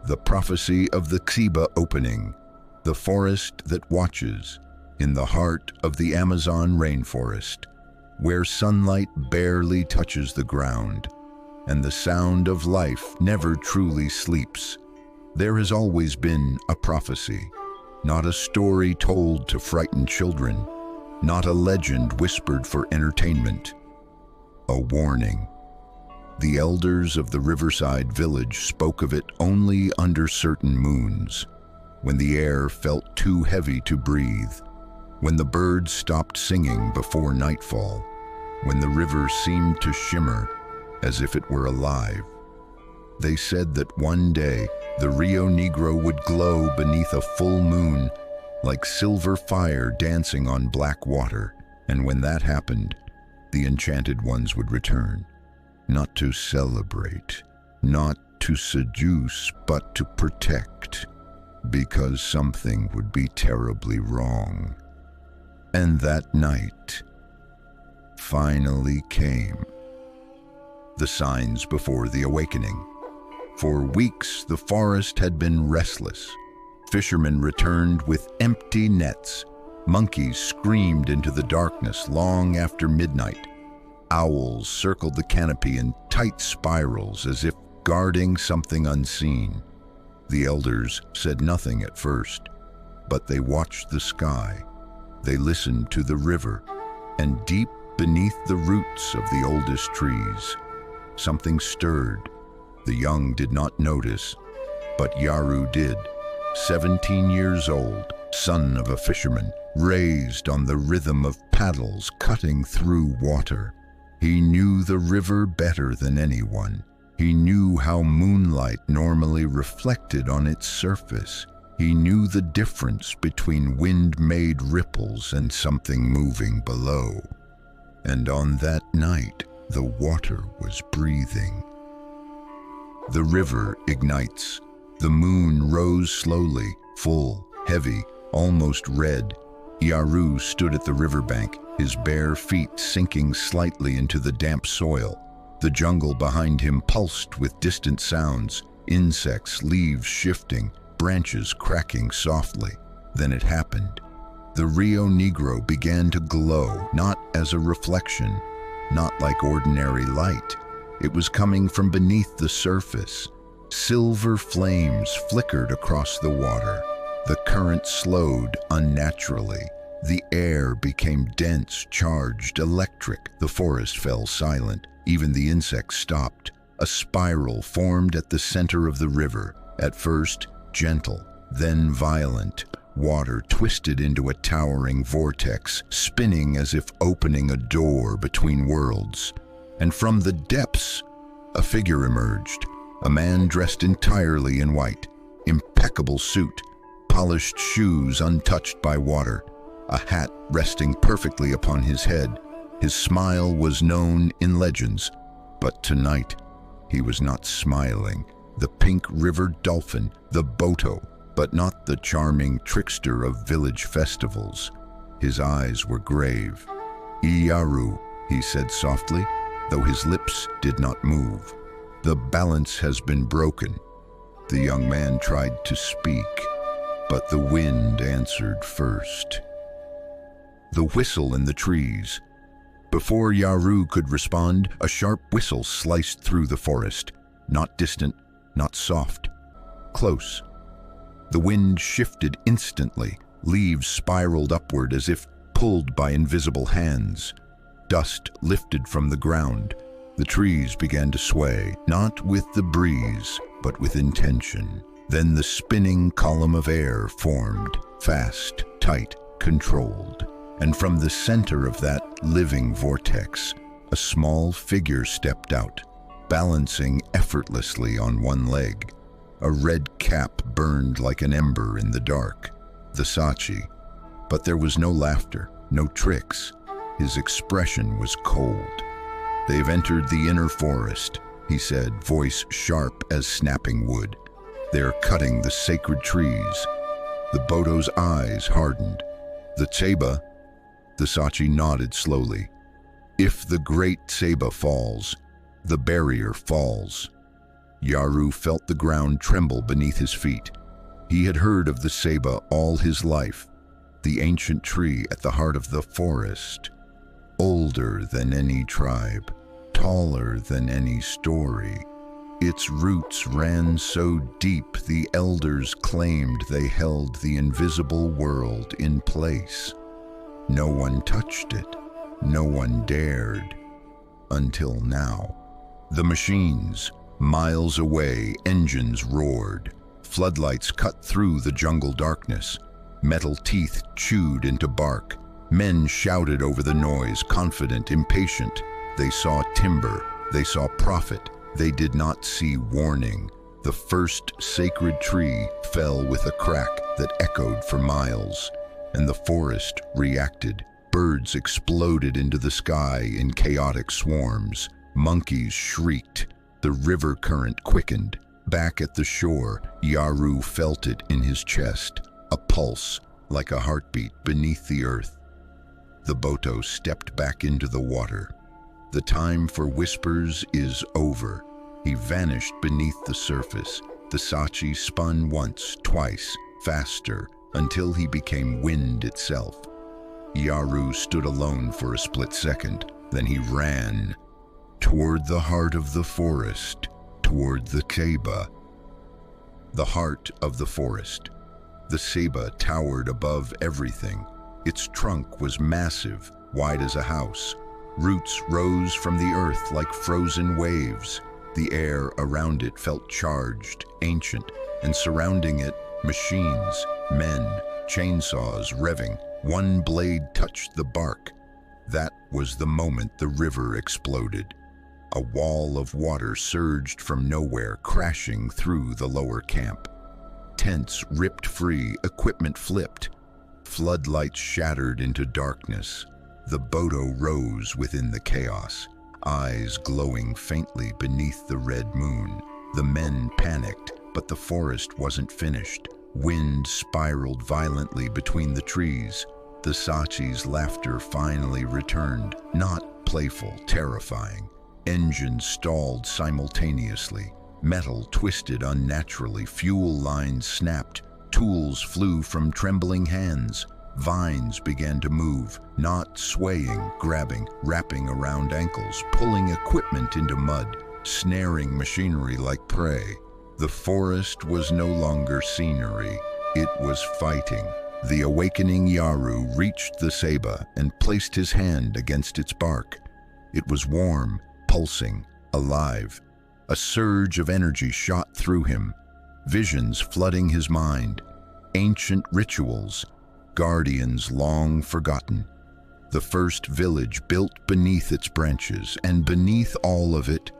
the prophecy of the Xiba opening, the forest that watches, in the heart of the Amazon rainforest, where sunlight barely touches the ground, and the sound of life never truly sleeps. There has always been a prophecy, not a story told to frighten children, not a legend whispered for entertainment. A warning. The elders of the riverside village spoke of it only under certain moons, when the air felt too heavy to breathe, when the birds stopped singing before nightfall, when the river seemed to shimmer as if it were alive. They said that one day the Rio Negro would glow beneath a full moon like silver fire dancing on black water, and when that happened, the enchanted ones would return, not to celebrate, not to seduce, but to protect, because something would be terribly wrong. And that night finally came. The signs before the awakening. For weeks, the forest had been restless. Fishermen returned with empty nets. Monkeys screamed into the darkness long after midnight. Owls circled the canopy in tight spirals as if guarding something unseen. The elders said nothing at first, but they watched the sky. They listened to the river, and deep beneath the roots of the oldest trees, something stirred. The young did not notice, but Yaru did. 17 years old, son of a fisherman, raised on the rhythm of paddles cutting through water. He knew the river better than anyone. He knew how moonlight normally reflected on its surface. He knew the difference between wind-made ripples and something moving below. And on that night, the water was breathing. The river ignites. The moon rose slowly, full, heavy, almost red. Yaru stood at the riverbank, his bare feet sinking slightly into the damp soil. The jungle behind him pulsed with distant sounds, insects, leaves shifting, branches cracking softly. Then it happened. The Rio Negro began to glow, not as a reflection, not like ordinary light. It was coming from beneath the surface. Silver flames flickered across the water. The current slowed unnaturally. The air became dense, charged, electric. The forest fell silent. Even the insects stopped. A spiral formed at the center of the river, at first gentle, then violent. Water twisted into a towering vortex, spinning as if opening a door between worlds. And from the depths, a figure emerged. A man dressed entirely in white, impeccable suit, polished shoes untouched by water, a hat resting perfectly upon his head. His smile was known in legends, but tonight he was not smiling. The pink river dolphin, the Boto, but not the charming trickster of village festivals. His eyes were grave. "Iyaru," he said softly, though his lips did not move. "The balance has been broken." The young man tried to speak, but the wind answered first. The whistle in the trees. Before Yaru could respond, a sharp whistle sliced through the forest. Not distant, not soft. Close. The wind shifted instantly. Leaves spiraled upward as if pulled by invisible hands. Dust lifted from the ground. The trees began to sway, not with the breeze, but with intention. Then the spinning column of air formed, fast, tight, controlled. And from the center of that living vortex, a small figure stepped out, balancing effortlessly on one leg. A red cap burned like an ember in the dark. The Sachi. But there was no laughter, no tricks. His expression was cold. "They've entered the inner forest," he said, voice sharp as snapping wood. "They're cutting the sacred trees." The Boto's eyes hardened. "The Tseba," the Sachi nodded slowly. "If the great Tseba falls, the barrier falls." Yaru felt the ground tremble beneath his feet. He had heard of the Seba all his life, the ancient tree at the heart of the forest, older than any tribe, taller than any story. Its roots ran so deep the elders claimed they held the invisible world in place. No one touched it, no one dared, until now. The machines, miles away, engines roared. Floodlights cut through the jungle darkness. Metal teeth chewed into bark. Men shouted over the noise, confident, impatient. They saw timber, they saw profit. They did not see warning. The first sacred tree fell with a crack that echoed for miles, and the forest reacted. Birds exploded into the sky in chaotic swarms. Monkeys shrieked. The river current quickened. Back at the shore, Yaru felt it in his chest, a pulse like a heartbeat beneath the earth. The Boto stepped back into the water. The time for whispers is over. He vanished beneath the surface. The Sachi spun once, twice, faster, until he became wind itself. Yaru stood alone for a split second. Then he ran toward the heart of the forest, toward the Seba. The heart of the forest. The Seba towered above everything. Its trunk was massive, wide as a house. Roots rose from the earth like frozen waves. The air around it felt charged, ancient, and surrounding it, machines, men, chainsaws revving. One blade touched the bark. That was the moment the river exploded. A wall of water surged from nowhere, crashing through the lower camp. Tents ripped free, equipment flipped. Floodlights shattered into darkness. The Boto rose within the chaos, eyes glowing faintly beneath the red moon. The men panicked, but the forest wasn't finished. Wind spiraled violently between the trees. The Sachi's laughter finally returned, not playful, terrifying. Engines stalled simultaneously. Metal twisted unnaturally. Fuel lines snapped. Tools flew from trembling hands. Vines began to move, not swaying, grabbing, wrapping around ankles, pulling equipment into mud, snaring machinery like prey. The forest was no longer scenery. It was fighting. The awakening Yaru reached the Seba and placed his hand against its bark. It was warm, pulsing, alive. A surge of energy shot through him, visions flooding his mind, ancient rituals, guardians long forgotten. The first village built beneath its branches, and beneath all of it,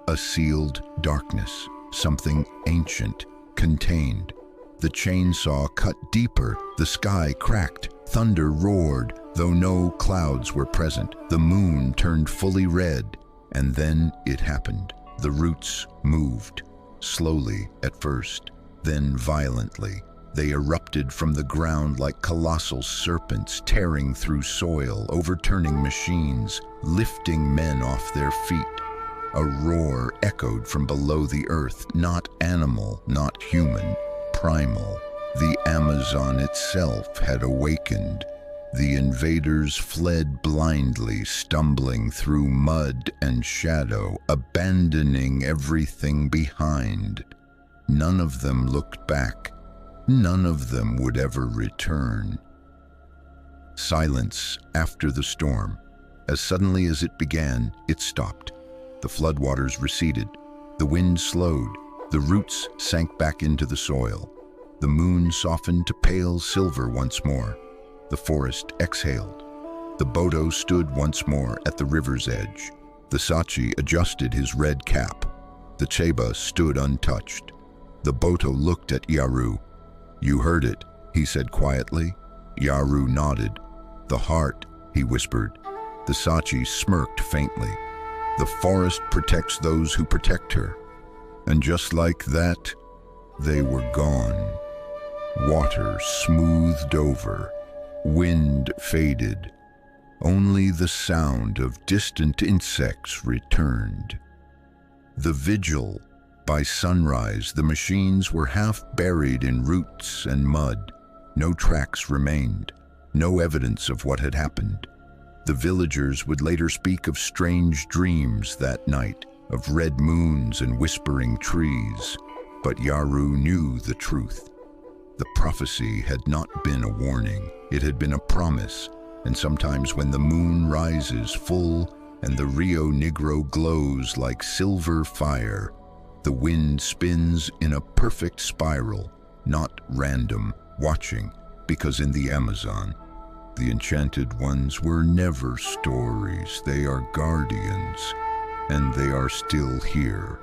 a sealed darkness, something ancient, contained. The chainsaw cut deeper, the sky cracked, thunder roared, though no clouds were present. The moon turned fully red, and then it happened. The roots moved, slowly at first, then violently. They erupted from the ground like colossal serpents, tearing through soil, overturning machines, lifting men off their feet. A roar echoed from below the earth, not animal, not human, primal. The Amazon itself had awakened. The invaders fled blindly, stumbling through mud and shadow, abandoning everything behind. None of them looked back. None of them would ever return. Silence after the storm. As suddenly as it began, it stopped. The floodwaters receded. The wind slowed. The roots sank back into the soil. The moon softened to pale silver once more. The forest exhaled. The Boto stood once more at the river's edge. The Sachi adjusted his red cap. The Seba stood untouched. The Boto looked at Yaru. "You heard it," he said quietly. Yaru nodded. "The heart," he whispered. The Sachi smirked faintly. "The forest protects those who protect her." And just like that, they were gone. Water smoothed over. Wind faded. Only the sound of distant insects returned. The vigil By sunrise, the machines were half buried in roots and mud. No tracks remained, no evidence of what had happened. The villagers would later speak of strange dreams that night, of red moons and whispering trees. But Yaru knew the truth. The prophecy had not been a warning, it had been a promise, and sometimes when the moon rises full and the Rio Negro glows like silver fire, the wind spins in a perfect spiral, not random, watching, because in the Amazon, the enchanted ones were never stories, they are guardians, and they are still here.